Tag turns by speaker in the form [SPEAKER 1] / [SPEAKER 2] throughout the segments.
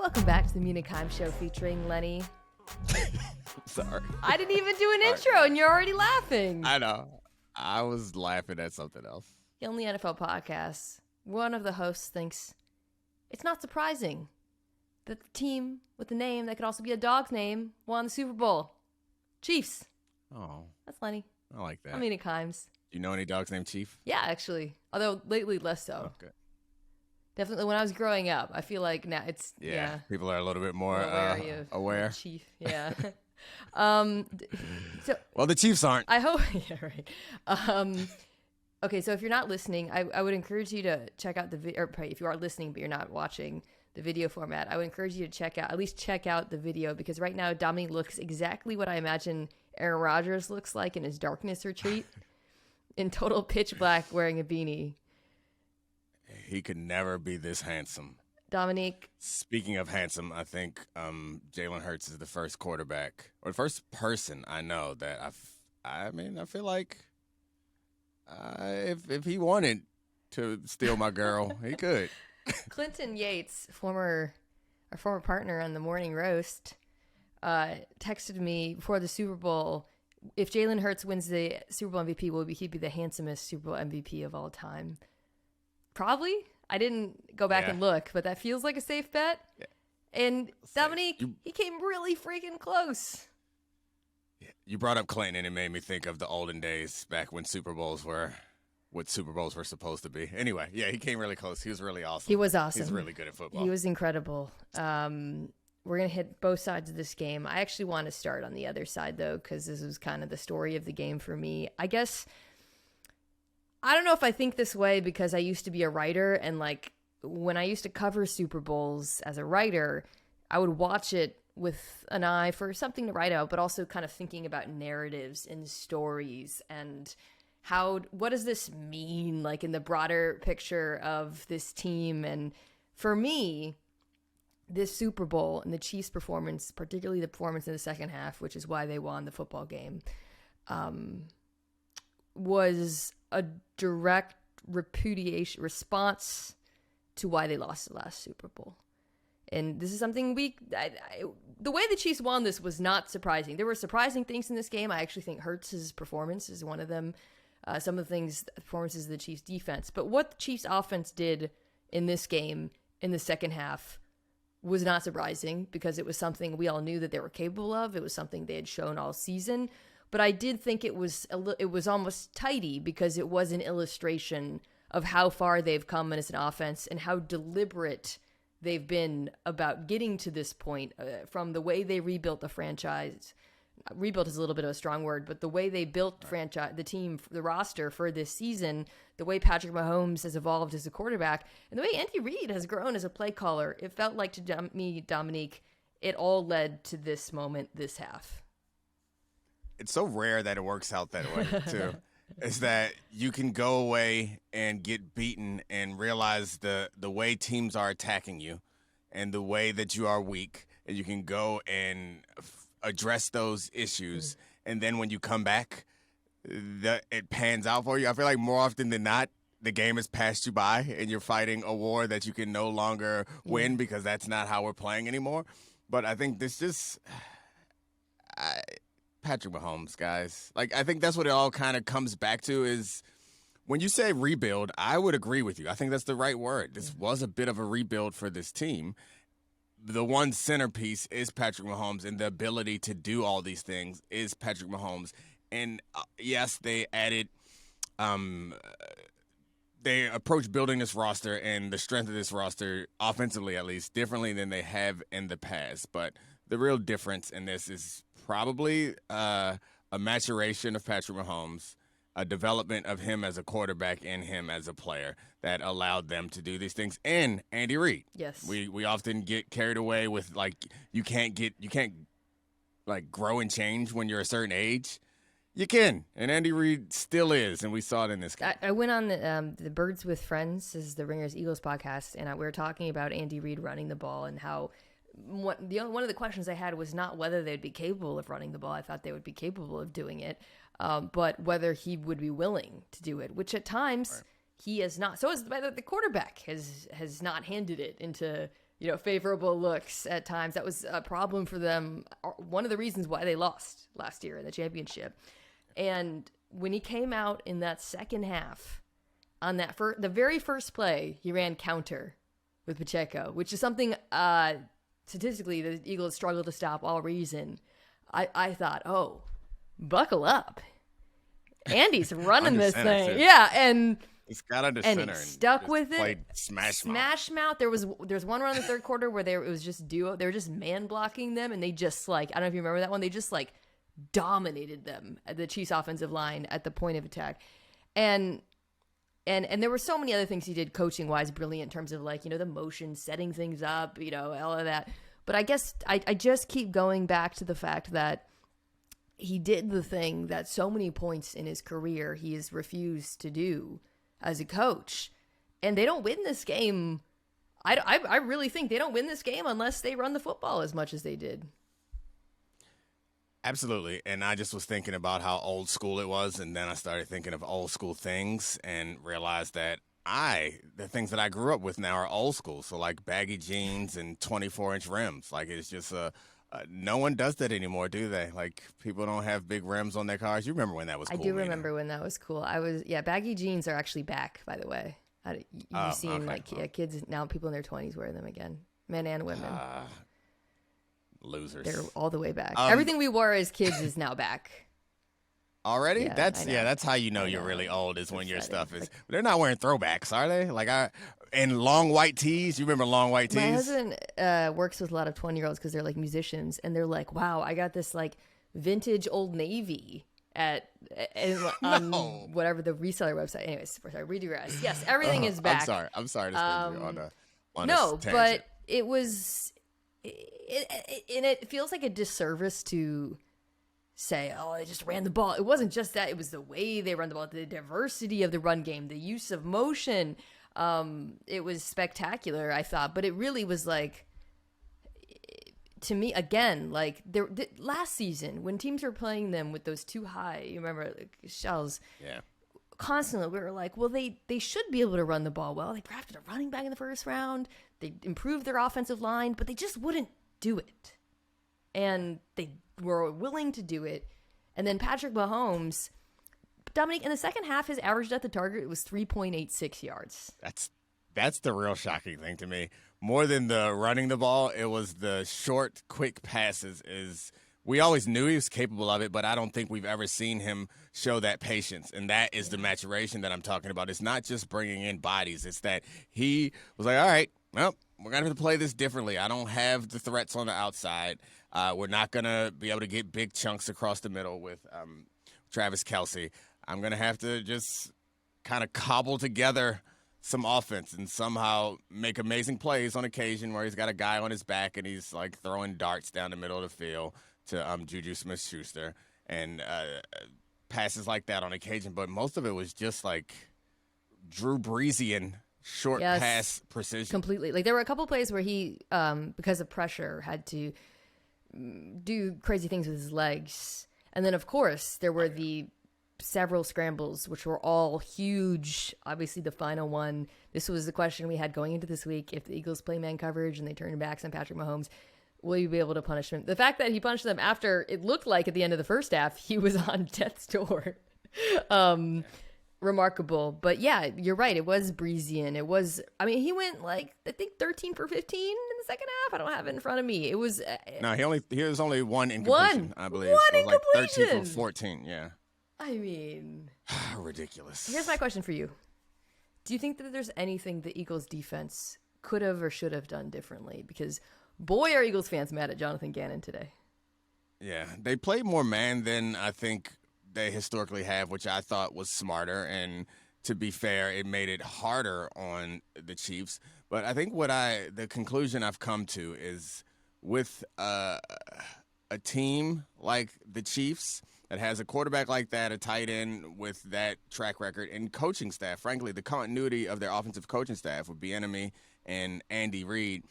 [SPEAKER 1] Welcome back to the Mina Show featuring Lenny.
[SPEAKER 2] Sorry.
[SPEAKER 1] I didn't even do an intro and you're already laughing.
[SPEAKER 2] I know. I was laughing at something else.
[SPEAKER 1] The only NFL podcast. One of the hosts thinks it's not surprising that the team with a name that could also be a dog's name won the Super Bowl. Chiefs.
[SPEAKER 2] Oh.
[SPEAKER 1] That's Lenny.
[SPEAKER 2] I like that.
[SPEAKER 1] I'm Mina Kimes.
[SPEAKER 2] Do you know any dogs named Chief?
[SPEAKER 1] Yeah, actually. Although lately less so.
[SPEAKER 2] Okay.
[SPEAKER 1] Definitely when I was growing up. I feel like now it's, yeah.
[SPEAKER 2] People are a little bit more aware.
[SPEAKER 1] Chief, yeah.
[SPEAKER 2] Well, the Chiefs aren't.
[SPEAKER 1] I hope, yeah, right. Okay, so if you're not listening, I would encourage you to check out the video, or if you are listening but you're not watching the video format, I would encourage you to at least check out the video, because right now Domonique looks exactly what I imagine Aaron Rodgers looks like in his darkness retreat, in total pitch black, wearing a beanie.
[SPEAKER 2] He could never be this handsome.
[SPEAKER 1] Domonique.
[SPEAKER 2] Speaking of handsome, I think Jalen Hurts is the first quarterback, or the first person I know that I feel like if he wanted to steal my girl, he could.
[SPEAKER 1] Clinton Yates, our former partner on the Morning Roast, texted me before the Super Bowl, if Jalen Hurts wins the Super Bowl MVP, will he be the handsomest Super Bowl MVP of all time? Probably. I didn't go back and look, but that feels like a safe bet. Yeah. And Domonique, he came really freaking close.
[SPEAKER 2] Yeah. You brought up Clinton, and it made me think of the olden days back when Super Bowls were what Super Bowls were supposed to be. Anyway, yeah, he came really close. He was really awesome.
[SPEAKER 1] He was awesome.
[SPEAKER 2] He's really good at football.
[SPEAKER 1] He was incredible. We're going to hit both sides of this game. I actually want to start on the other side, though, because this was kind of the story of the game for me. I guess, I don't know if I think this way because I used to be a writer, and like when I used to cover Super Bowls as a writer, I would watch it with an eye for something to write out, but also kind of thinking about narratives and stories and what does this mean, like in the broader picture of this team. And for me, this Super Bowl and the Chiefs' performance, particularly the performance in the second half, which is why they won the football game, was a direct response to why they lost the last Super Bowl. And this is something the way the Chiefs won this was not surprising. There were surprising things in this game. I actually think Hurts' performance is one of them. Some of the performances of the Chiefs' defense. But what the Chiefs' offense did in this game in the second half was not surprising, because it was something we all knew that they were capable of. It was something they had shown all season. But I did think it was almost tidy, because it was an illustration of how far they've come as an offense and how deliberate they've been about getting to this point, from the way they rebuilt the franchise. Rebuilt is a little bit of a strong word, but the way they built the team, the roster for this season, the way Patrick Mahomes has evolved as a quarterback, and the way Andy Reid has grown as a play caller, it felt like to me, Domonique, it all led to this moment, this half.
[SPEAKER 2] It's so rare that it works out that way, too. Is that you can go away and get beaten and realize the way teams are attacking you and the way that you are weak, and you can go and address those issues, and then when you come back, it pans out for you. I feel like more often than not, the game has passed you by, and you're fighting a war that you can no longer win, because that's not how we're playing anymore. But I think this just Patrick Mahomes, guys. Like, I think that's what it all kind of comes back to, is when you say rebuild, I would agree with you. I think that's the right word. This was a bit of a rebuild for this team. The one centerpiece is Patrick Mahomes, and the ability to do all these things is Patrick Mahomes. And yes, they added, they approach building this roster and the strength of this roster, offensively at least, differently than they have in the past. But the real difference in this is probably a maturation of Patrick Mahomes, a development of him as a quarterback and him as a player that allowed them to do these things. And Andy Reid.
[SPEAKER 1] Yes.
[SPEAKER 2] We often get carried away with, like, you can't like grow and change when you're a certain age. You can, and Andy Reid still is, and we saw it in this game.
[SPEAKER 1] I went on the Birds with Friends, this is the Ringers Eagles podcast, and we were talking about Andy Reid running the ball, and how one of the questions I had was not whether they'd be capable of running the ball. I thought they would be capable of doing it, but whether he would be willing to do it, which at times he has not. So the quarterback has not handed it into favorable looks at times. That was a problem for them. One of the reasons why they lost last year in the championship. And when he came out in that second half, on that the very first play, he ran counter with Pacheco, which is something statistically the Eagles struggle to stop all reason. I thought, oh, buckle up. Andy's running this thing. Too. Yeah, and
[SPEAKER 2] it's got under
[SPEAKER 1] and
[SPEAKER 2] center
[SPEAKER 1] he stuck with it.
[SPEAKER 2] Smash mouth.
[SPEAKER 1] There's one run in the third quarter where it was just duo. They were just man blocking them, and they just I don't know if you remember that one. They just dominated them at the Chiefs offensive line at the point of attack, and there were so many other things he did coaching wise, brilliant in terms of the motion, setting things up, all of that. But I guess I just keep going back to the fact that he did the thing that so many points in his career he has refused to do as a coach. And they don't win this game. I really think they don't win this game unless they run the football as much as they did.
[SPEAKER 2] Absolutely. And I just was thinking about how old school it was. And then I started thinking of old school things and realized that the things that I grew up with now are old school. So baggy jeans and 24-inch rims. It's just no one does that anymore, do they? People don't have big rims on their cars. You remember when that was cool?
[SPEAKER 1] I do remember when that was cool. Baggy jeans are actually back, by the way. You've seen kids now, people in their 20s wear them again, men and women.
[SPEAKER 2] Losers.
[SPEAKER 1] They're all the way back. Everything we wore as kids is now back.
[SPEAKER 2] Already? Yeah, that's how you know you're really old is when your stuff is. They're not wearing throwbacks, are they? And long white tees. You remember long white tees?
[SPEAKER 1] My husband works with a lot of 20-year-olds because they're musicians, and they're wow, I got this vintage Old Navy on whatever the reseller website. Anyways, sorry, redirect. Yes, everything is back.
[SPEAKER 2] I'm sorry to spend you on
[SPEAKER 1] no,
[SPEAKER 2] a tangent.
[SPEAKER 1] But it was, it feels like a disservice to say, oh, they just ran the ball. It wasn't just that. It was the way they run the ball, the diversity of the run game, the use of motion. It was spectacular, I thought. But it really was to me, again, last season when teams were playing them with those too high, you remember, shells.
[SPEAKER 2] Yeah.
[SPEAKER 1] Constantly, we were well, they should be able to run the ball well. They drafted a running back in the first round. They improved their offensive line, but they just wouldn't do it. And they were willing to do it. And then Patrick Mahomes, Domonique, in the second half, his average depth of target was 3.86 yards.
[SPEAKER 2] That's the real shocking thing to me. More than the running the ball, it was the short, quick passes. We always knew he was capable of it, but I don't think we've ever seen him show that patience. And that is the maturation that I'm talking about. It's not just bringing in bodies. It's that he was all right, well, we're going to have to play this differently. I don't have the threats on the outside. We're not going to be able to get big chunks across the middle with Travis Kelce. I'm going to have to just kind of cobble together some offense and somehow make amazing plays on occasion where he's got a guy on his back and he's throwing darts down the middle of the field to Juju Smith-Schuster and passes like that on occasion. But most of it was just Drew Breesian short pass precision.
[SPEAKER 1] Completely. There were a couple plays where he, because of pressure, had to do crazy things with his legs. And then, of course, there were the several scrambles, which were all huge. Obviously, the final one, this was the question we had going into this week. If the Eagles play man coverage and they turn backs on Patrick Mahomes, will you be able to punish him? The fact that he punished them after it looked like at the end of the first half, he was on death's door. Remarkable. But yeah, you're right. It was Breesian. It was, he went I think 13 for 15 in the second half. I don't have it in front of me. It was.
[SPEAKER 2] No, he was only one incompletion, I believe.
[SPEAKER 1] One
[SPEAKER 2] so
[SPEAKER 1] incompletion.
[SPEAKER 2] 13 for 14, yeah.
[SPEAKER 1] Ridiculous. Here's my question for you. Do you think that there's anything the Eagles defense could have or should have done differently? Because boy, are Eagles fans mad at Jonathan Gannon today.
[SPEAKER 2] Yeah, they played more man than I think they historically have, which I thought was smarter. And to be fair, it made it harder on the Chiefs. But I think the conclusion I've come to is with a team like the Chiefs that has a quarterback like that, a tight end with that track record, and coaching staff, frankly, the continuity of their offensive coaching staff with Bieniemy and Andy Reid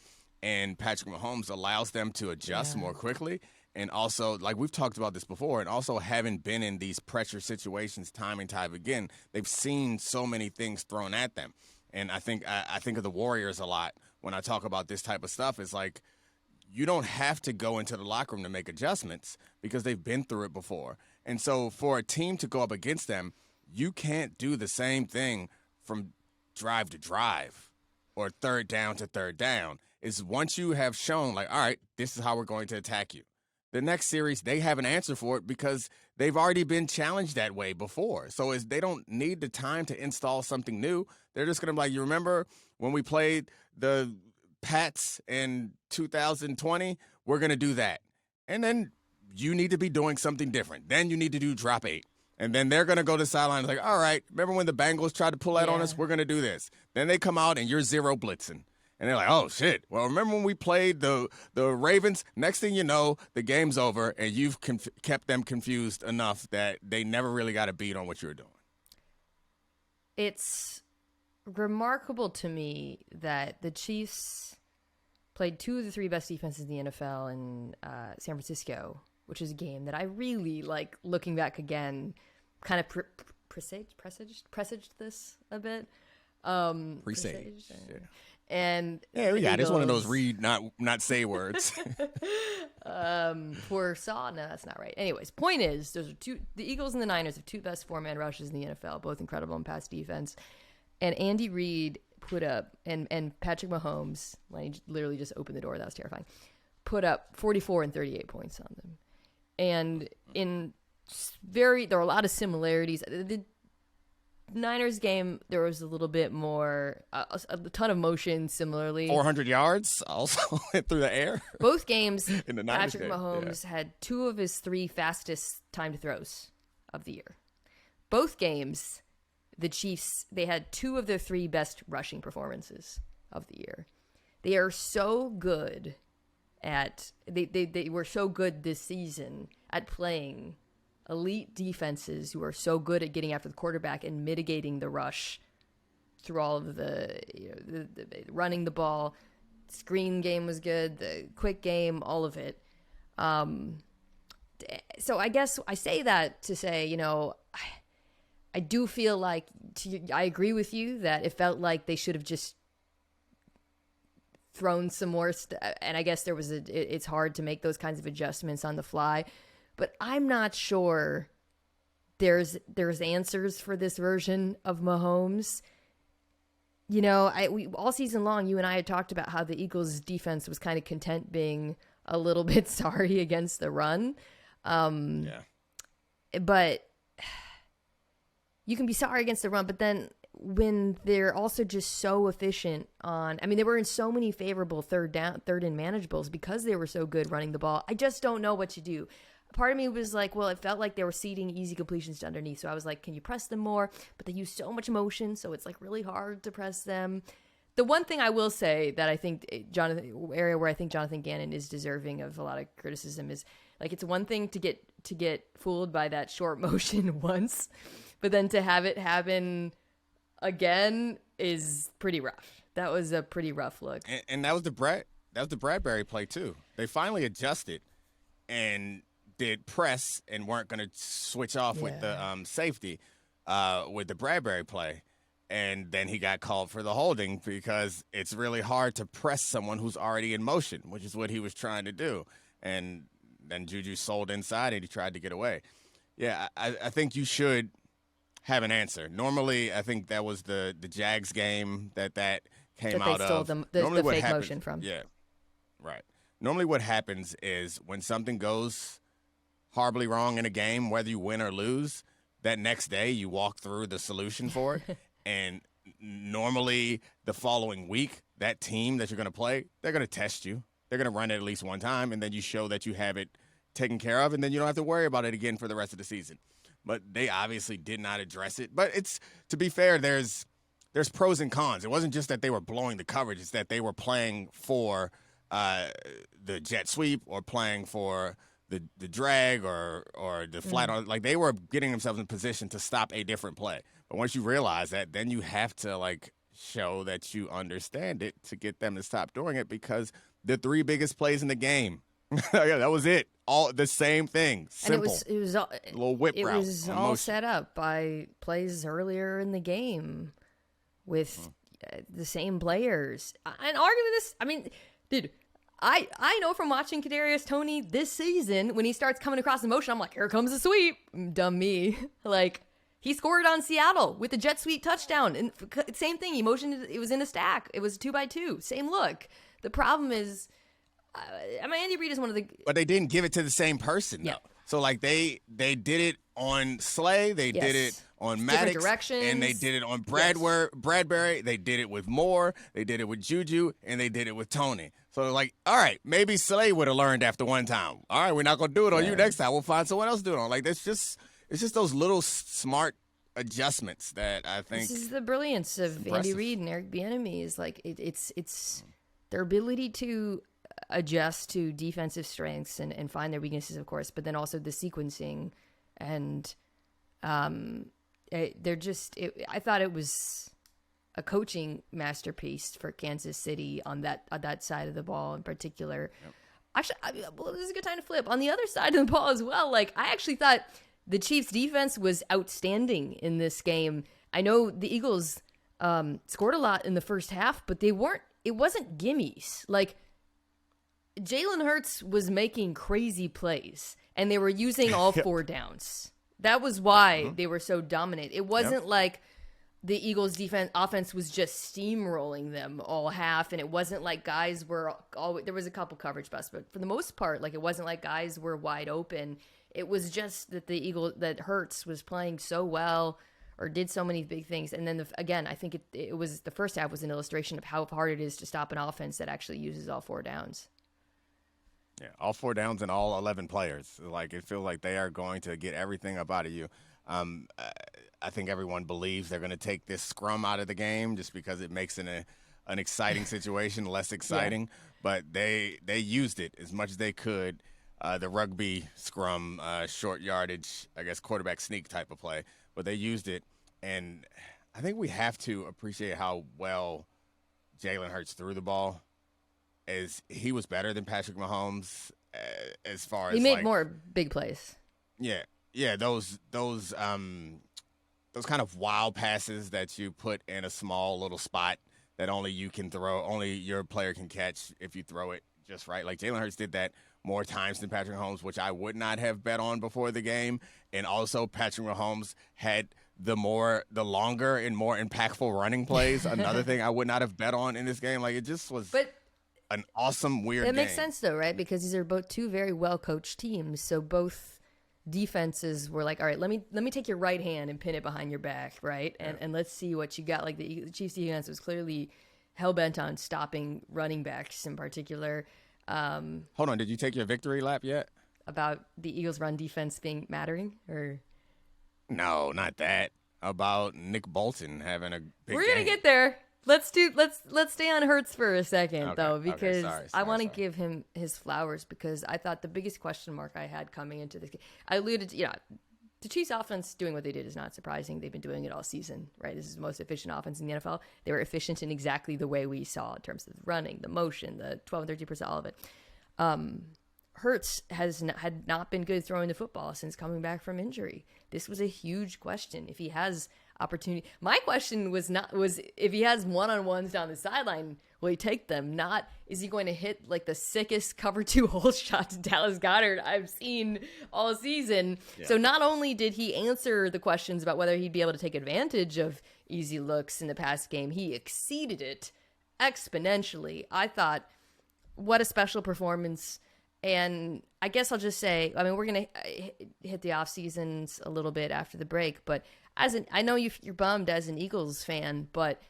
[SPEAKER 2] and Patrick Mahomes allows them to adjust more quickly. And also, we've talked about this before, and also having been in these pressure situations time and time again, they've seen so many things thrown at them. And I think of the Warriors a lot when I talk about this type of stuff. It's like you don't have to go into the locker room to make adjustments because they've been through it before. And so for a team to go up against them, you can't do the same thing from drive to drive or third down to third down. It's once you have shown, like, all right, this is how we're going to attack you. The next series, they have an answer for it because they've already been challenged that way before. So they don't need the time to install something new. They're just going to be like, you remember when we played the Pats in 2020? We're going to do that. And then you need to be doing something different. Then you need to do drop 8. And then they're going to go to the sideline like, all right, remember when the Bengals tried to pull that on us? We're going to do this. Then they come out and you're zero blitzing. And they're like, oh, shit. Well, remember when we played the Ravens? Next thing you know, the game's over, and you've kept them confused enough that they never really got a beat on what you were doing.
[SPEAKER 1] It's remarkable to me that the Chiefs played 2 of the 3 best defenses in the NFL in San Francisco, which is a game that I really, like, looking back again, kind of presaged this a bit.
[SPEAKER 2] Presaged. Yeah.
[SPEAKER 1] And
[SPEAKER 2] yeah, we got it. It's one of those read, not say words.
[SPEAKER 1] Foresaw? No, that's not right. Anyways, point is, those are the Eagles and the Niners have 2 best 4-man rushes in the NFL, both incredible in pass defense. And Andy Reid put up, and Patrick Mahomes, Lenny literally just opened the door. That was terrifying. Put up 44 and 38 points on them. And there are a lot of similarities. The Niners game, there was a little bit more, a ton of motion similarly.
[SPEAKER 2] 400 yards also through the air.
[SPEAKER 1] Both games,
[SPEAKER 2] in the Niners
[SPEAKER 1] Patrick
[SPEAKER 2] game.
[SPEAKER 1] Mahomes had 2 of his 3 fastest timed throws of the year. Both games, the Chiefs, they had 2 of their 3 best rushing performances of the year. They are so good at, they were so good this season at playing elite defenses who are so good at getting after the quarterback and mitigating the rush through all of the running the ball. Screen game was good, the quick game, all of it. So I guess I say that to say, I do feel like I agree with you that it felt like they should have just thrown some more and I guess it's hard to make those kinds of adjustments on the fly. But I'm not sure there's answers for this version of Mahomes. We all season long, you and I had talked about how the Eagles' defense was kind of content being a little bit sorry against the run. But you can be sorry against the run, but then when they're also just so efficient they were in so many favorable third and manageables because they were so good running the ball. I just don't know what to do. Part of me was like, well, it felt like they were seeding easy completions to underneath. So I was like, can you press them more? But they use so much motion, so it's like really hard to press them. The one thing I will say that I think area where I think Jonathan Gannon is deserving of a lot of criticism is like it's one thing to get fooled by that short motion once, but then to have it happen again is pretty rough. That was a pretty rough look.
[SPEAKER 2] And that was the Bradberry play too. They finally adjusted and did press and weren't going to switch off with the safety with the Bradberry play. And then he got called for the holding because it's really hard to press someone who's already in motion, which is what he was trying to do. And then Juju sold inside and he tried to get away. Yeah, I think you should have an answer. Normally, I think that was the Jags game that came out of.
[SPEAKER 1] That they stole the fake motion from.
[SPEAKER 2] Yeah, right. Normally what happens is when something goes horribly wrong in a game, whether you win or lose, that next day you walk through the solution for it. And normally the following week, that team that you're going to play, they're going to test you. They're going to run it at least one time, and then you show that you have it taken care of, and then you don't have to worry about it again for the rest of the season. But they obviously did not address it. But it's, to be fair, there's pros and cons. It wasn't just that they were blowing the coverage. It's that they were playing for the jet sweep or playing for the drag or the flat on. Like, they were getting themselves in position to stop a different play. But once you realize that, then you have to, like, show that you understand it to get them to stop doing it, because the 3 biggest plays in the game, yeah, that was it. All the same thing. Simple.
[SPEAKER 1] And it was all,
[SPEAKER 2] a little whip route.
[SPEAKER 1] It was all set up by plays earlier in the game with the same players. And arguing this, I mean, dude, I know from watching Kadarius Toney this season, when he starts coming across the motion, I'm like, here comes the sweep. Dumb me. Like, he scored on Seattle with the jet sweep touchdown. And same thing. He motioned, it was in a stack. It was 2x2. Same look. The problem is, Andy Reid is one of the...
[SPEAKER 2] But they didn't give it to the same person, though.
[SPEAKER 1] Yeah.
[SPEAKER 2] So, like, they did it on Slay. They did it on Maddox. And they did it on Bradberry. They did it with Moore. They did it with Juju. And they did it with Toney. So, like, all right, maybe Slay would have learned after one time. All right, we're not going to do it on you next time. We'll find someone else to do it on. Like, it's just those little smart adjustments that I think...
[SPEAKER 1] This is the brilliance of Andy Reid and Eric Bieniemy, is like, it's their ability to adjust to defensive strengths and find their weaknesses, of course, but then also the sequencing. And they're just... I thought it was a coaching masterpiece for Kansas City on that side of the ball in particular. Yep. Actually, this is a good time to flip. On the other side of the ball as well, like, I actually thought the Chiefs' defense was outstanding in this game. I know the Eagles scored a lot in the first half, but it wasn't gimmies. Like, Jalen Hurts was making crazy plays, and they were using all 4 downs. That was why they were so dominant. It wasn't like the Eagles' offense was just steamrolling them all half, and it wasn't like guys were all... There was a couple coverage busts, but for the most part, like, it wasn't like guys were wide open. It was just that that Hurts was playing so well, or did so many big things. And then again, I think it was the first half was an illustration of how hard it is to stop an offense that actually uses all 4 downs.
[SPEAKER 2] Yeah, all 4 downs and all 11 players. Like, it feels like they are going to get everything up out of you. I think everyone believes they're going to take this scrum out of the game just because it makes an exciting situation less exciting. Yeah. But they used it as much as they could. The rugby scrum, short yardage, I guess, quarterback sneak type of play. But they used it. And I think we have to appreciate how well Jalen Hurts threw the ball. As he was better than Patrick Mahomes as far as
[SPEAKER 1] he made more big plays.
[SPEAKER 2] Yeah, those kind of wild passes that you put in a small little spot that only you can throw, only your player can catch if you throw it just right. Like, Jalen Hurts did that more times than Patrick Mahomes, which I would not have bet on before the game. And also, Patrick Mahomes had the longer and more impactful running plays. Another thing I would not have bet on in this game. Like, it just was an awesome, weird game.
[SPEAKER 1] It makes sense, though, right? Because these are both 2 very well-coached teams. So both defenses were like, all right, let me take your right hand and pin it behind your back, right? And let's see what you got. Like, the Chiefs defense was clearly hell-bent on stopping running backs in particular.
[SPEAKER 2] Hold on, did you take your victory lap yet?
[SPEAKER 1] About the Eagles' run defense mattering, or
[SPEAKER 2] no, not that. About Nick Bolton having a big
[SPEAKER 1] We're gonna get there. Let's stay on Hurts for a second, though, because I want to give him his flowers, because I thought the biggest question mark I had coming into this game, I alluded to, the Chiefs offense doing what they did is not surprising. They've been doing it all season, right? This is the most efficient offense in the NFL. They were efficient in exactly the way we saw in terms of the running, the motion, the 12 and 13%, all of it. Hurts had not been good throwing the football since coming back from injury. This was a huge question. If he has opportunity, my question was if he has one-on-ones down the sideline, will he take them? Not, is he going to hit like the sickest cover 2 hole shot to Dallas Goedert I've seen all season? Yeah. So not only did he answer the questions about whether he'd be able to take advantage of easy looks in the past game, he exceeded it exponentially. I thought, what a special performance. And I guess I'll just say, I mean, we're going to hit the off seasons a little bit after the break, but I know you're bummed as an Eagles fan, but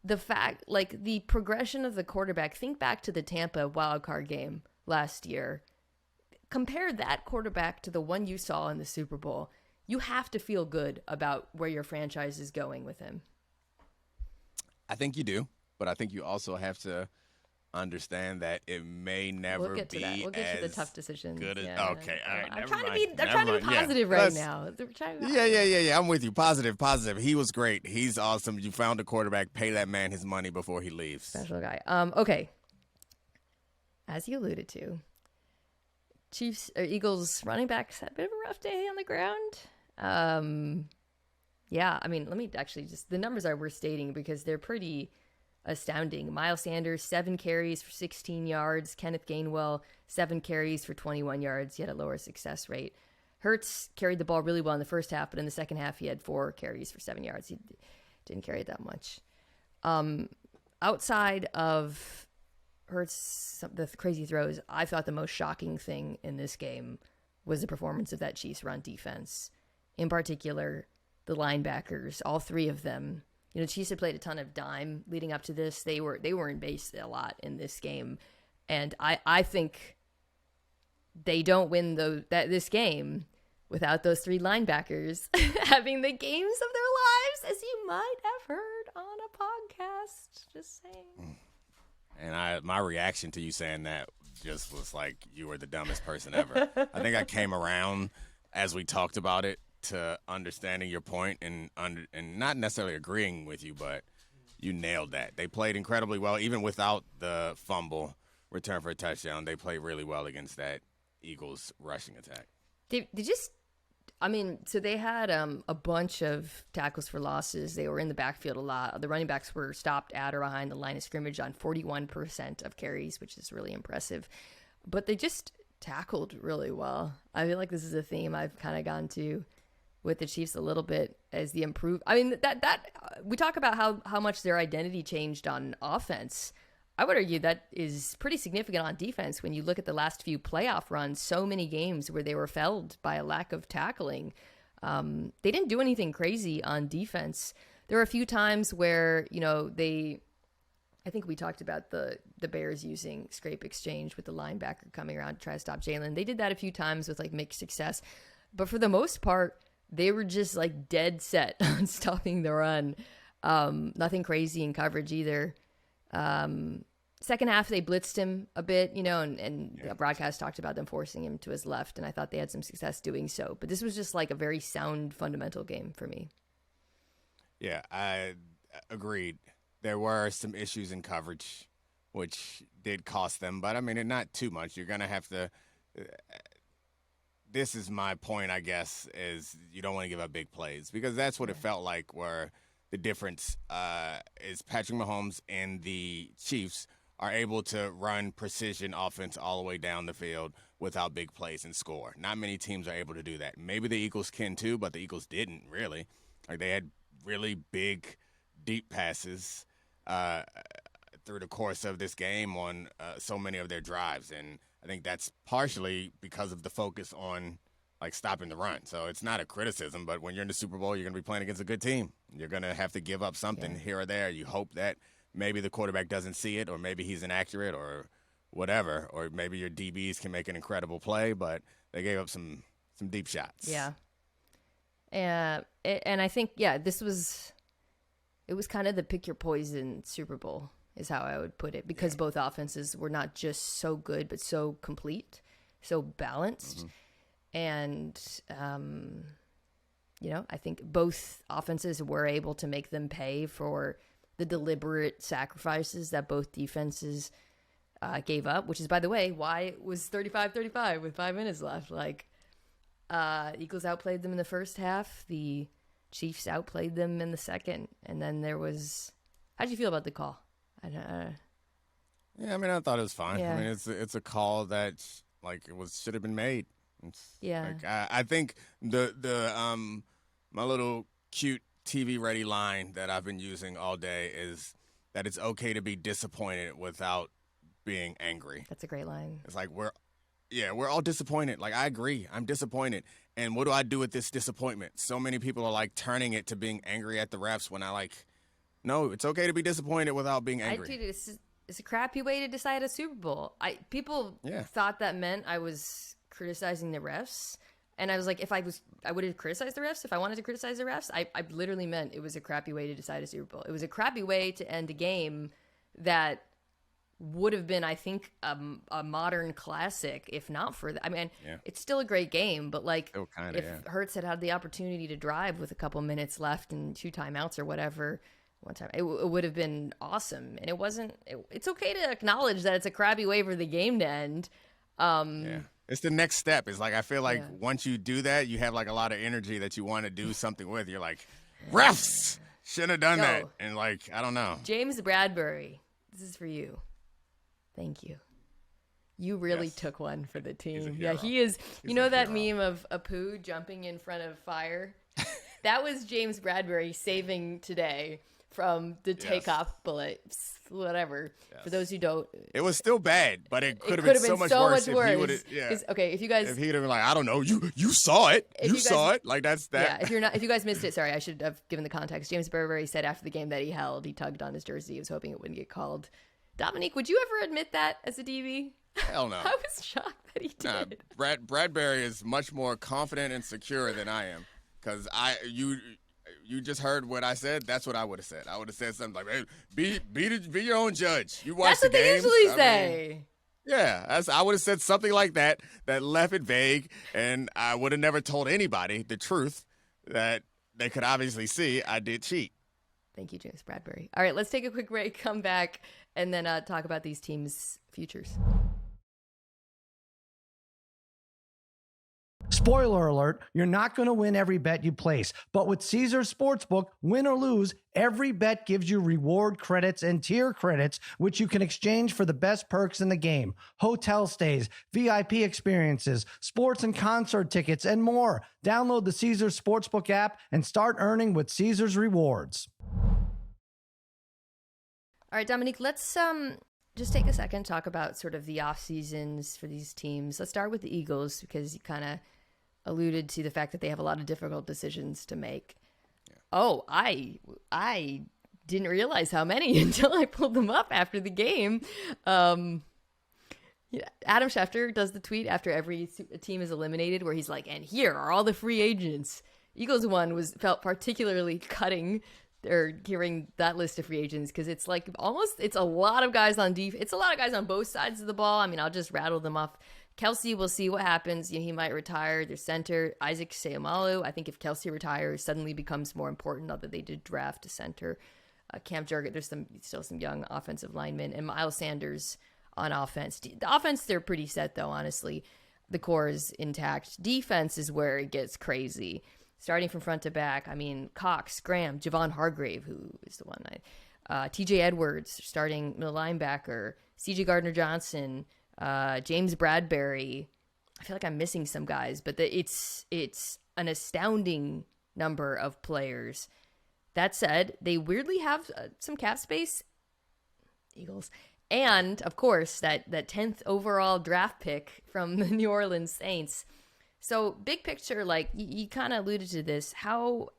[SPEAKER 1] the fact, like, the progression of the quarterback, think back to the Tampa wildcard game last year. Compare that quarterback to the one you saw in the Super Bowl. You have to feel good about where your franchise is going with him.
[SPEAKER 2] I think you do, but I think you also have to understand that it may never
[SPEAKER 1] be to that. We'll get to the tough decisions.
[SPEAKER 2] Good as, yeah. Okay, all right.
[SPEAKER 1] I'm trying to be positive right now.
[SPEAKER 2] Yeah. I'm with you. Positive. He was great. He's awesome. You found a quarterback. Pay that man his money before he leaves.
[SPEAKER 1] Special guy. Okay. As you alluded to, Eagles running backs had a bit of a rough day on the ground. Yeah. I mean, let me actually the numbers are worth stating because they're pretty astounding. Miles Sanders, 7 carries for 16 yards. Kenneth Gainwell, 7 carries for 21 yards. He had a lower success rate. Hurts carried the ball really well in the first half, but in the second half, he had 4 carries for 7 yards. He didn't carry it that much. Outside of Hurts, the crazy throws, I thought the most shocking thing in this game was the performance of that Chiefs run defense. In particular, the linebackers, all 3 of them. You know, the Chiefs had played a ton of dime leading up to this. They were in base a lot in this game. And I think they don't win this game without those 3 linebackers having the games of their lives, as you might have heard on a podcast. Just saying.
[SPEAKER 2] And my reaction to you saying that just was like, you were the dumbest person ever. I think I came around as we talked about it to understanding your point and not necessarily agreeing with you, but you nailed that. They played incredibly well, even without the fumble return for a touchdown. They played really well against that Eagles rushing attack.
[SPEAKER 1] So they had a bunch of tackles for losses. They were in the backfield a lot. The running backs were stopped at or behind the line of scrimmage on 41% of carries, which is really impressive. But they just tackled really well. I feel like this is a theme I've kind of gone to with the Chiefs a little bit as the improve. I mean, that we talk about how much their identity changed on offense. I would argue that is pretty significant on defense when you look at the last few playoff runs, so many games where they were felled by a lack of tackling. They didn't do anything crazy on defense. There were a few times where, you know, I think we talked about the Bears using scrape exchange with the linebacker coming around to try to stop Jalen. They did that a few times with like mixed success. But for the most part, they were just like dead set on stopping the run. Nothing crazy in coverage either. Second half, they blitzed him a bit, you know, and the broadcast talked about them forcing him to his left, and I thought they had some success doing so. But this was just like a very sound, fundamental game for me.
[SPEAKER 2] Yeah, I agreed. There were some issues in coverage, which did cost them, but I mean, not too much. You're going to have to this is my point, I guess, is you don't want to give up big plays because that's what it felt like where the difference is Patrick Mahomes and the Chiefs are able to run precision offense all the way down the field without big plays and score. Not many teams are able to do that. Maybe the Eagles can too, but the Eagles didn't really. Like they had really big, deep passes through the course of this game on so many of their drives, and I think that's partially because of the focus on like stopping the run. So it's not a criticism, but when you're in the Super Bowl, you're going to be playing against a good team. You're going to have to give up something here or there. You hope that maybe the quarterback doesn't see it, or maybe he's inaccurate or whatever, or maybe your DBs can make an incredible play, but they gave up some deep shots.
[SPEAKER 1] Yeah. And I think, it was kind of the pick your poison Super Bowl is how I would put it, because both offenses were not just so good, but so complete, so balanced. And, I think both offenses were able to make them pay for the deliberate sacrifices that both defenses gave up, which is, by the way, why it was 35-35 with 5 minutes left. Like, Eagles outplayed them in the first half. The Chiefs outplayed them in the second. And then there was... How'd you feel about the call?
[SPEAKER 2] Yeah, I mean, I thought it was fine.
[SPEAKER 1] Yeah.
[SPEAKER 2] I mean, it's a call that should have been made. I think the my little cute TV ready line that I've been using all day is that it's okay to be disappointed without being angry.
[SPEAKER 1] That's a great line.
[SPEAKER 2] It's like we're all disappointed. Like I agree, I'm disappointed. And what do I do with this disappointment? So many people are like turning it to being angry at the refs when no, it's okay to be disappointed without being angry.
[SPEAKER 1] It's a crappy way to decide a Super Bowl. People thought that meant I was criticizing the refs, and I was like, I would have criticized the refs if I wanted to criticize the refs. I literally meant it was a crappy way to decide a Super Bowl. It was a crappy way to end a game that would have been, I think, a modern classic if not for that. I mean, it's still a great game, but Hurts had the opportunity to drive with a couple minutes left and 2 timeouts or whatever. One time, it would have been awesome, and it wasn't. It's okay to acknowledge that it's a crappy way for the game to end.
[SPEAKER 2] It's the next step. It's like I feel like once you do that, you have like a lot of energy that you want to do something with. You're like, refs, Shouldn't have done
[SPEAKER 1] Yo.
[SPEAKER 2] that. And, like, I don't know.
[SPEAKER 1] James Bradberry, this is for you. Thank you. You really took one for the team. Yeah, he is. You know that meme of Apu jumping in front of fire? That was James Bradberry saving today from the takeoff bullet, whatever. Yes. For those who don't.
[SPEAKER 2] It was still bad, but it could have been so much worse. If he would have,
[SPEAKER 1] okay, if you guys.
[SPEAKER 2] If he'd have been like, I don't know, you saw it. You saw it. Like, that's that.
[SPEAKER 1] Yeah, if you guys missed it, sorry, I should have given the context. James Bradberry said after the game that he tugged on his jersey. He was hoping it wouldn't get called. Domonique, would you ever admit that as a DB?
[SPEAKER 2] Hell no.
[SPEAKER 1] I was shocked that he did.
[SPEAKER 2] Bradberry is much more confident and secure than I am. Because you just heard what I said. That's what I would have said. I would have said something like, "Hey, be your own judge. You watch the games."
[SPEAKER 1] That's what they usually say.
[SPEAKER 2] Yeah, I would have said something like that left it vague, and I would have never told anybody the truth that they could obviously see I did cheat.
[SPEAKER 1] Thank you, James Bradberry. All right, let's take a quick break, come back, and then talk about these teams' futures.
[SPEAKER 3] Spoiler alert, you're not going to win every bet you place. But with Caesars Sportsbook, win or lose, every bet gives you reward credits and tier credits, which you can exchange for the best perks in the game. Hotel stays, VIP experiences, sports and concert tickets, and more. Download the Caesars Sportsbook app and start earning with Caesars Rewards.
[SPEAKER 1] All right, Domonique, let's just take a second to talk about sort of the off seasons for these teams. Let's start with the Eagles because you kind of alluded to the fact that they have a lot of difficult decisions to make. Yeah. Oh, I didn't realize how many until I pulled them up after the game. Adam Schefter does the tweet after every team is eliminated where he's like, and here are all the free agents. Eagles one felt particularly cutting or hearing that list of free agents because it's like it's a lot of guys on defense. It's a lot of guys on both sides of the ball. I mean, I'll just rattle them off. Kelsey, we'll see what happens. He might retire. Their center, Isaac Seumalo. I think if Kelsey retires, suddenly becomes more important. Not that they did draft a center. Cam Jurget, there's still some young offensive linemen. And Miles Sanders on offense. The offense, they're pretty set, though, honestly. The core is intact. Defense is where it gets crazy. Starting from front to back, I mean, Cox, Graham, Javon Hargrave, who is the one TJ Edwards, starting middle linebacker, CJ Gardner-Johnson, James Bradberry. I feel like I'm missing some guys, but it's an astounding number of players. That said, they weirdly have some cap space, Eagles, and of course that 10th overall draft pick from the New Orleans Saints. So big picture, like you kind of alluded to this, how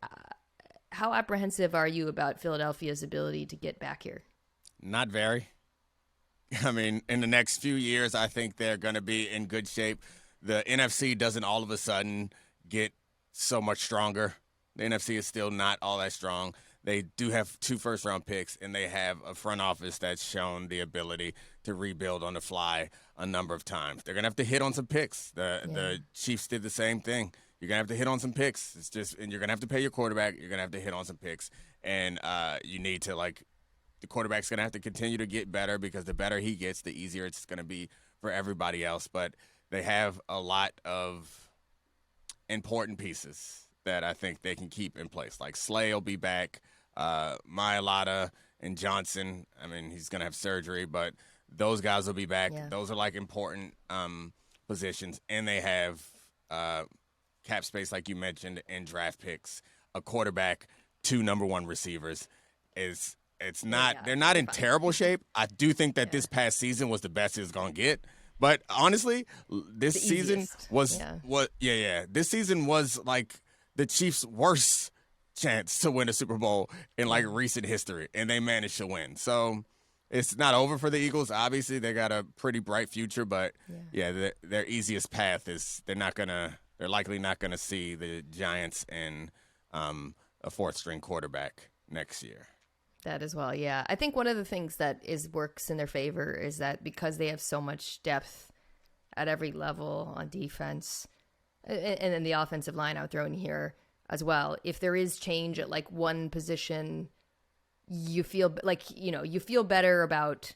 [SPEAKER 1] apprehensive are you about Philadelphia's ability to get back here?
[SPEAKER 2] Not very. I mean, in the next few years, I think they're going to be in good shape. The NFC doesn't all of a sudden get so much stronger. The NFC is still not all that strong. They do have 2 first-round picks, and they have a front office that's shown the ability to rebuild on the fly a number of times. They're going to have to hit on some picks. The Chiefs did the same thing. You're going to have to hit on some picks. And you're going to have to pay your quarterback. You're going to have to hit on some picks. And you need to, the quarterback's going to have to continue to get better because the better he gets, the easier it's going to be for everybody else. But they have a lot of important pieces that I think they can keep in place. Like Slay will be back. Mailata and Johnson, I mean, he's going to have surgery, but those guys will be back. Yeah. Those are important positions. And they have cap space, like you mentioned, and draft picks, a quarterback, 2 number 1 receivers. They're not in terrible shape. I do think that this past season was the best it's going to get. But honestly, this season this season was like the Chiefs' worst chance to win a Super Bowl in recent history, and they managed to win. So it's not over for the Eagles. Obviously, they got a pretty bright future, but their easiest path is they're likely not gonna see the Giants and a 4th-string quarterback next year.
[SPEAKER 1] That as well, yeah. I think one of the things that works in their favor is that because they have so much depth at every level on defense, and then the offensive line I'll throw in here as well. If there is change at one position, you feel better about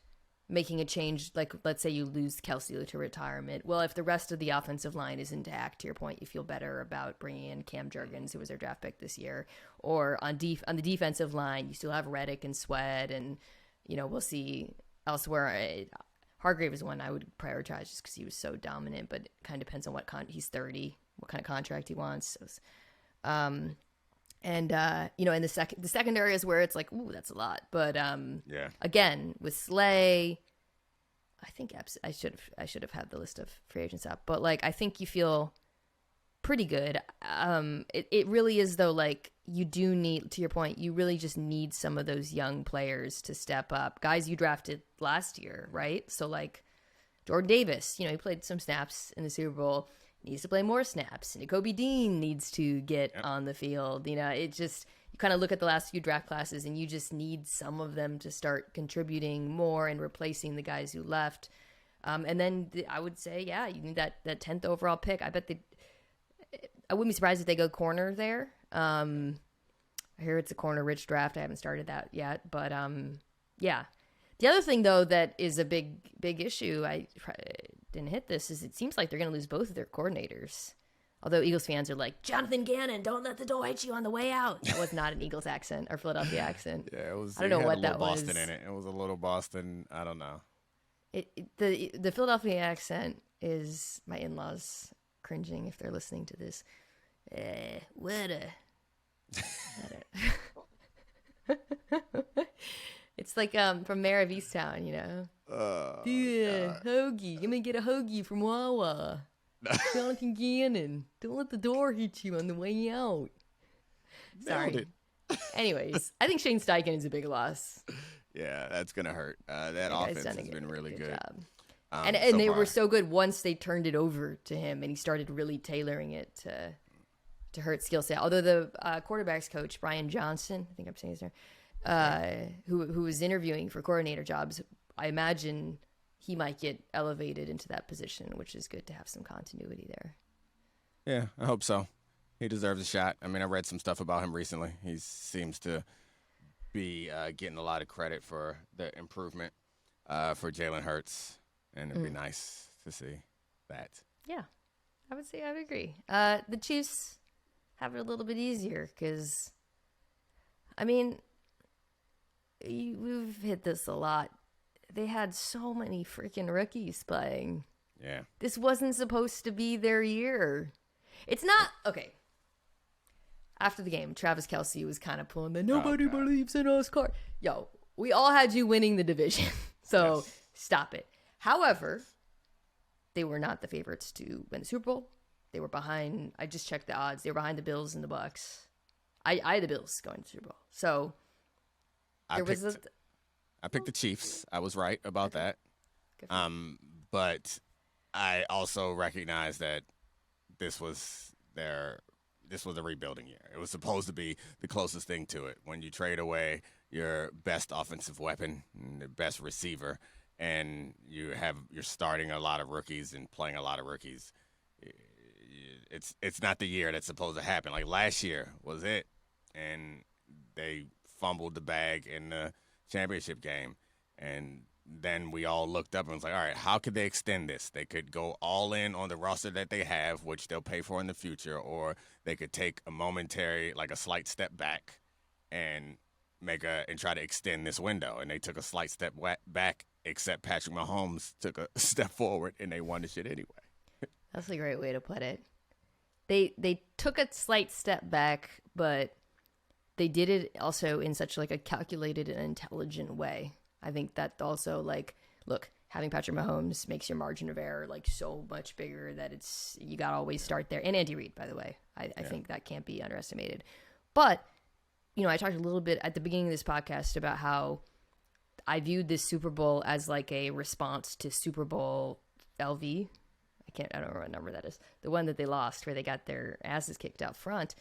[SPEAKER 1] making a change, like let's say you lose Kelsey to retirement. Well, if the rest of the offensive line is intact, to your point, you feel better about bringing in Cam Jurgens, who was their draft pick this year. Or on the defensive line, you still have Reddick and Sweat, and we'll see elsewhere. Hargrave is one I would prioritize just because he was so dominant, but it kind of depends on he's 30, what kind of contract he wants. So, and the secondary is where it's like, ooh, that's a lot. But again, with Slay, I think I should have had the list of free agents up. But like, I think you feel pretty good. It really is though. Like, you do need, to your point, you really just need some of those young players to step up. Guys you drafted last year, right? So like Jordan Davis, he played some snaps in the Super Bowl. Needs to play more snaps. Nakobe Dean needs to get on the field. It just, you kind of look at the last few draft classes and you just need some of them to start contributing more and replacing the guys who left. And then I would say, you need that 10th overall pick. I wouldn't be surprised if they go corner there. I hear it's a corner-rich draft. I haven't started that yet. But, The other thing, though, that is a big issue, I didn't hit this, is it seems like they're going to lose both of their coordinators. Although Eagles fans are like, Jonathan Gannon, don't let the door hit you on the way out. That was not an Eagles accent or Philadelphia accent.
[SPEAKER 2] Yeah, it was.
[SPEAKER 1] I don't know what that was.
[SPEAKER 2] Boston in it. It was a little Boston. I don't know.
[SPEAKER 1] The Philadelphia accent is my in-laws cringing if they're listening to this. What a... It's like from Mayor of Easttown, hoagie. Let me get a hoagie from Wawa. Jonathan Gannon. Don't let the door hit you on the way out. Sorry. Anyways, I think Shane Steichen is a big loss.
[SPEAKER 2] Yeah, that's going to hurt. That offense has been really good.
[SPEAKER 1] And they were so good once they turned it over to him and he started really tailoring it to Hurts' skill set. Although the quarterback's coach, Brian Johnson, I think I'm saying his name, who was interviewing for coordinator jobs, I imagine he might get elevated into that position, which is good to have some continuity there.
[SPEAKER 2] Yeah, I hope so. He deserves a shot. I mean, I read some stuff about him recently. He seems to be getting a lot of credit for the improvement for Jalen Hurts, and it'd be nice to see that. Yeah,
[SPEAKER 1] I would say I would agree. The Chiefs have it a little bit easier because, I mean, we've hit this a lot. They had so many freaking rookies playing.
[SPEAKER 2] Yeah. This
[SPEAKER 1] wasn't supposed to be their year. It's not. Okay. After the game, Travis Kelce was kind of pulling the nobody believes in us card. Yo, we all had you winning the division. So stop it. However, they were not the favorites to win the Super Bowl. They were behind. I just checked the odds. They were behind the Bills and the Bucks. I had the Bills going to the Super Bowl. So
[SPEAKER 2] I picked the Chiefs. I was right about that. But I also recognize that this was a rebuilding year. It was supposed to be the closest thing to it. When you trade away your best offensive weapon, and the best receiver, and you're starting a lot of rookies and playing a lot of rookies, it's not the year that's supposed to happen. Like last year was it, and they fumbled the bag in the championship game, and then we all looked up and was like, all right, how could they extend this? They could go all in on the roster that they have, which they'll pay for in the future, or they could take a slight step back and try to extend this window. And they took a slight step back, except Patrick Mahomes took a step forward and they won the shit anyway.
[SPEAKER 1] That's a great way to put it. They took a slight step back, but they did it also in such like a calculated and intelligent way. I think that also, like, look, having Patrick Mahomes makes your margin of error like so much bigger that you got to always start there. And Andy Reid, by the way, I think that can't be underestimated. But, I talked a little bit at the beginning of this podcast about how I viewed this Super Bowl as like a response to Super Bowl LV. I don't know what number that is. The one that they lost where they got their asses kicked out front.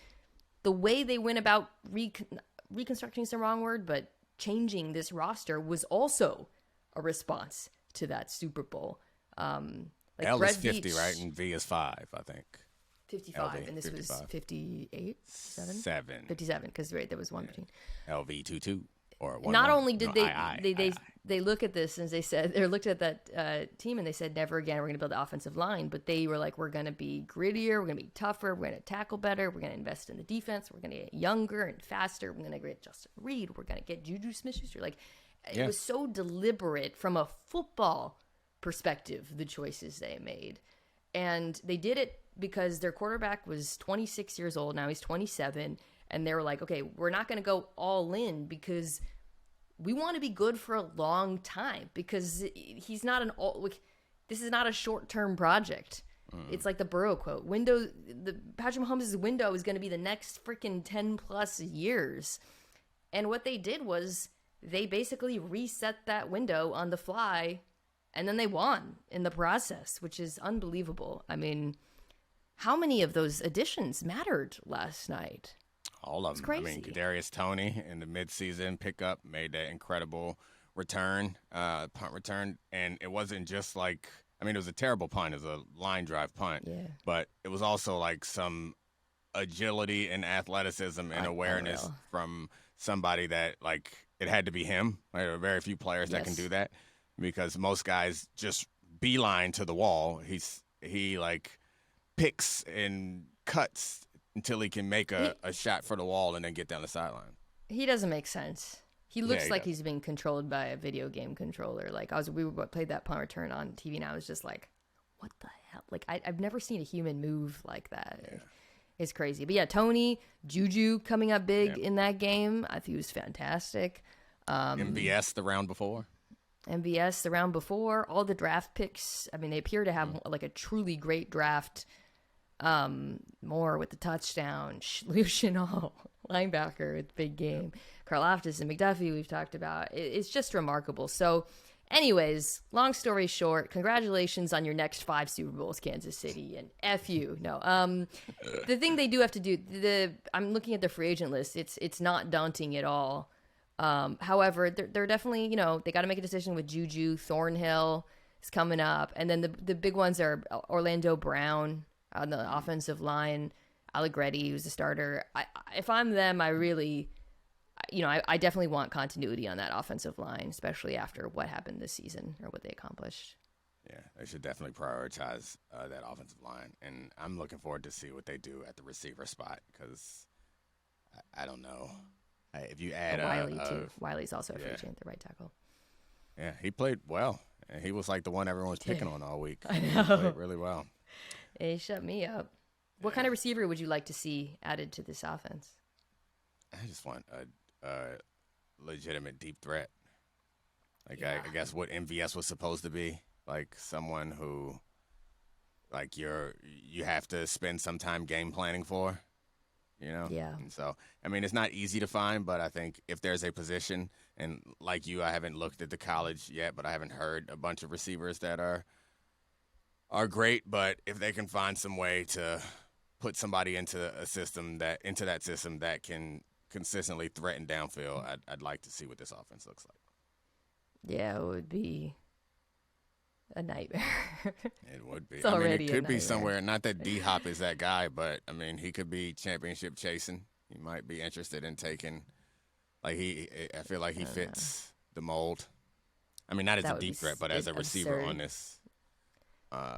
[SPEAKER 1] The way they went about reconstructing is the wrong word, but changing this roster was also a response to that Super Bowl.
[SPEAKER 2] L is 50, right? And V is 5, I think.
[SPEAKER 1] 55,
[SPEAKER 2] LV,
[SPEAKER 1] and this
[SPEAKER 2] 55.
[SPEAKER 1] Was 58? 7?
[SPEAKER 2] 7.
[SPEAKER 1] 57, because there was one between.
[SPEAKER 2] LV 22. Or
[SPEAKER 1] not
[SPEAKER 2] 1-1.
[SPEAKER 1] only did
[SPEAKER 2] No,
[SPEAKER 1] they look at this and they said they looked at that team and they said never again we're going to build the offensive line, but they were like we're going to be grittier, we're going to be tougher, we're going to tackle better, we're going to invest in the defense, we're going to get younger and faster, we're going to get Justin Reid, we're going to get Juju Smith-Schuster. Like it was so deliberate from a football perspective, the choices they made, and they did it because their quarterback was 26 years old, now he's 27, and they were like, okay, we're not going to go all in because we want to be good for a long time, because he's not this is not a short-term project. It's like the Burrow quote, Patrick Mahomes' window is going to be the next freaking 10 plus years. And what they did was they basically reset that window on the fly, and then they won in the process, which is unbelievable. I mean, how many of those additions mattered last night?
[SPEAKER 2] All of them.
[SPEAKER 1] Crazy.
[SPEAKER 2] I mean, Kadarius Toney in the midseason pickup made that incredible return, punt return, and it wasn't just like, I mean, it was a terrible punt. It was a line drive punt, but it was also like some agility and athleticism and awareness from somebody that, like, it had to be him. There are very few players that can do that, because most guys just beeline to the wall. He like picks and cuts until he can make a shot for the wall and then get down the sideline.
[SPEAKER 1] He doesn't make sense. He looks like he's being controlled by a video game controller. Like we played that punt return on TV, and I was just like, "What the hell?" Like I've never seen a human move like that. Yeah. It's crazy. But yeah, Toney, Juju coming up big in that game. I think he was fantastic.
[SPEAKER 2] MVS the round before.
[SPEAKER 1] MVS the round before. All the draft picks. I mean, they appear to have like a truly great draft. Moore with the touchdown, Lucian Hall, linebacker with big game, Karlaftis and McDuffie we've talked about. It's just remarkable. So anyways, long story short, congratulations on your next 5 Super Bowls, Kansas City, and F you. No, the thing they do have to do, I'm looking at the free agent list. It's not daunting at all. However, they're definitely, they got to make a decision with Juju. Thornhill is coming up, and then the big ones are Orlando Brown on the offensive line, Allegretti, who's the starter. If I'm them, I really, I definitely want continuity on that offensive line, especially after what happened this season or what they accomplished.
[SPEAKER 2] Yeah, they should definitely prioritize that offensive line, and I'm looking forward to see what they do at the receiver spot, because I don't know. If you add
[SPEAKER 1] Wiley too. Wiley's also a free agent, the right tackle.
[SPEAKER 2] Yeah, he played well, and he was like the one everyone was picking on all week.
[SPEAKER 1] I know.
[SPEAKER 2] He played really well.
[SPEAKER 1] He shut me up. What kind of receiver would you like to see added to this offense?
[SPEAKER 2] I just want a legitimate deep threat. Like I guess what MVS was supposed to be, like someone who, like you have to spend some time game planning for,
[SPEAKER 1] Yeah.
[SPEAKER 2] And so I mean, it's not easy to find, but I think if there's a position, and like you, I haven't looked at the college yet, but I haven't heard a bunch of receivers that are great, but if they can find some way to put somebody into that system that can consistently threaten downfield, I'd like to see what this offense looks like.
[SPEAKER 1] Yeah, it would be a nightmare.
[SPEAKER 2] It would be.
[SPEAKER 1] It's already
[SPEAKER 2] it could
[SPEAKER 1] a
[SPEAKER 2] be
[SPEAKER 1] nightmare.
[SPEAKER 2] somewhere. Not that D-Hop is that guy, but I mean, he could be championship chasing. He might be interested in taking. Like I feel like he fits the mold. I mean, not as a deep threat, but as a receiver on this.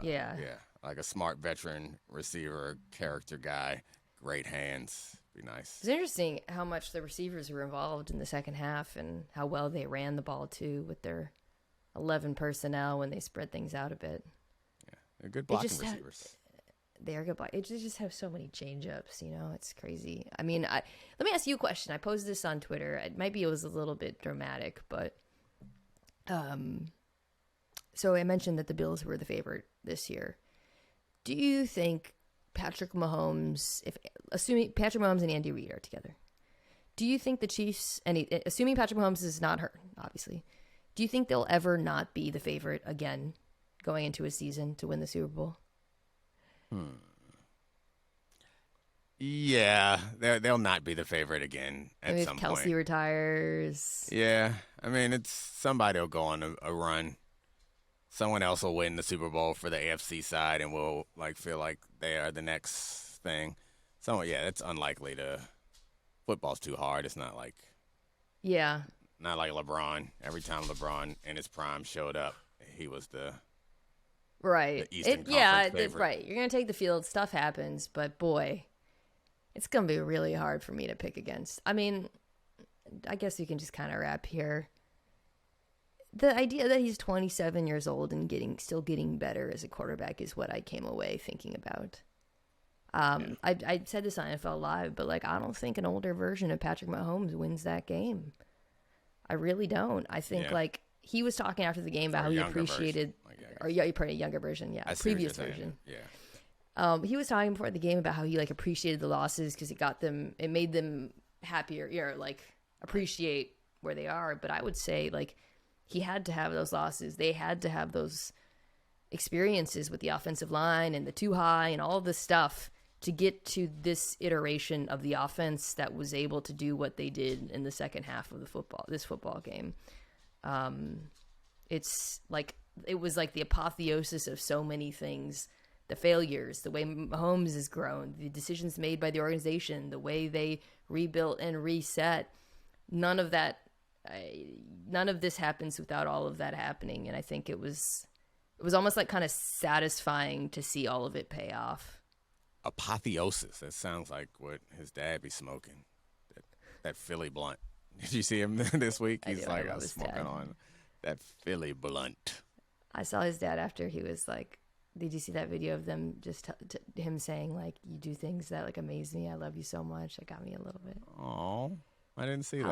[SPEAKER 2] Yeah, like a smart veteran receiver, character guy, great hands. Be nice.
[SPEAKER 1] It's interesting how much the receivers were involved in the second half and how well they ran the ball too with their 11 personnel when they spread things out a bit.
[SPEAKER 2] Yeah, they're good blocking receivers.
[SPEAKER 1] They are good block. They just have so many change-ups, it's crazy. I mean, let me ask you a question. I posed this on Twitter. It was a little bit dramatic, but so I mentioned that the Bills were the favorite this year. Do you think Patrick Mahomes, assuming Patrick Mahomes and Andy Reid are together, do you think the Chiefs, and assuming Patrick Mahomes is not hurt, obviously, do you think they'll ever not be the favorite again going into a season to win the Super Bowl?
[SPEAKER 2] Yeah, they'll not be the favorite again at some point.
[SPEAKER 1] If Kelsey retires.
[SPEAKER 2] Yeah, I mean, it's somebody will go on a run. Someone else will win the Super Bowl for the AFC side, and we'll feel like they are the next thing. So yeah, it's unlikely to. Football's too hard. It's not like.
[SPEAKER 1] Yeah.
[SPEAKER 2] Not like LeBron. Every time LeBron in his prime showed up, he was the Eastern Conference favorite.
[SPEAKER 1] Right. You're gonna take the field. Stuff happens, but boy, it's gonna be really hard for me to pick against. I mean, I guess we can just kind of wrap here. The idea that he's 27 years old and still getting better as a quarterback is what I came away thinking about. I said this on NFL Live, but like I don't think an older version of Patrick Mahomes wins that game. I really don't. I think like he was talking after the game about how he appreciated, a younger version, previous version.
[SPEAKER 2] Yeah.
[SPEAKER 1] He was talking before the game about how he like appreciated the losses because it made them happier, like appreciate where they are. But I would say like he had to have those losses. They had to have those experiences with the offensive line and the too high and all this stuff to get to this iteration of the offense that was able to do what they did in the second half of this football game. It's like it was like the apotheosis of so many things. The failures, the way Mahomes has grown, the decisions made by the organization, the way they rebuilt and reset. None of this happens without all of that happening. And I think it was almost like kind of satisfying to see all of it pay off.
[SPEAKER 2] Apotheosis. That sounds like what his dad be smoking. That Philly blunt. Did you see him this week? He's like, I was smoking on that Philly blunt.
[SPEAKER 1] I saw his dad after he was like, did you see that video of them just him saying like, you do things that like amaze me. I love you so much. That got me a little bit.
[SPEAKER 2] Oh, I didn't see that.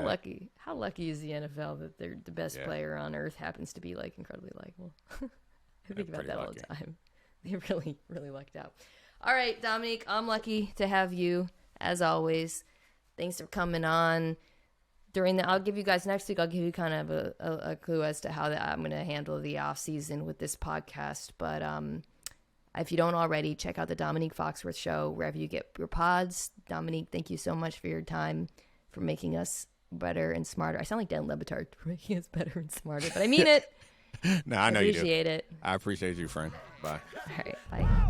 [SPEAKER 1] How lucky is the NFL that they're the best player on earth happens to be like incredibly likable. I think about that all the time. They really, really lucked out. All right, Domonique, I'm lucky to have you as always. Thanks for coming on. I'll give you guys next week. I'll give you kind of a clue as to how I'm going to handle the off season with this podcast. But if you don't already, check out the Domonique Foxworth Show wherever you get your pods. Domonique, thank you so much for your time, for making us better and smarter. I sound like Dan Le Batard, for making us better and smarter, but I mean it.
[SPEAKER 2] No, I know you do.
[SPEAKER 1] Appreciate it.
[SPEAKER 2] I appreciate you, friend. Bye.
[SPEAKER 1] All right, bye.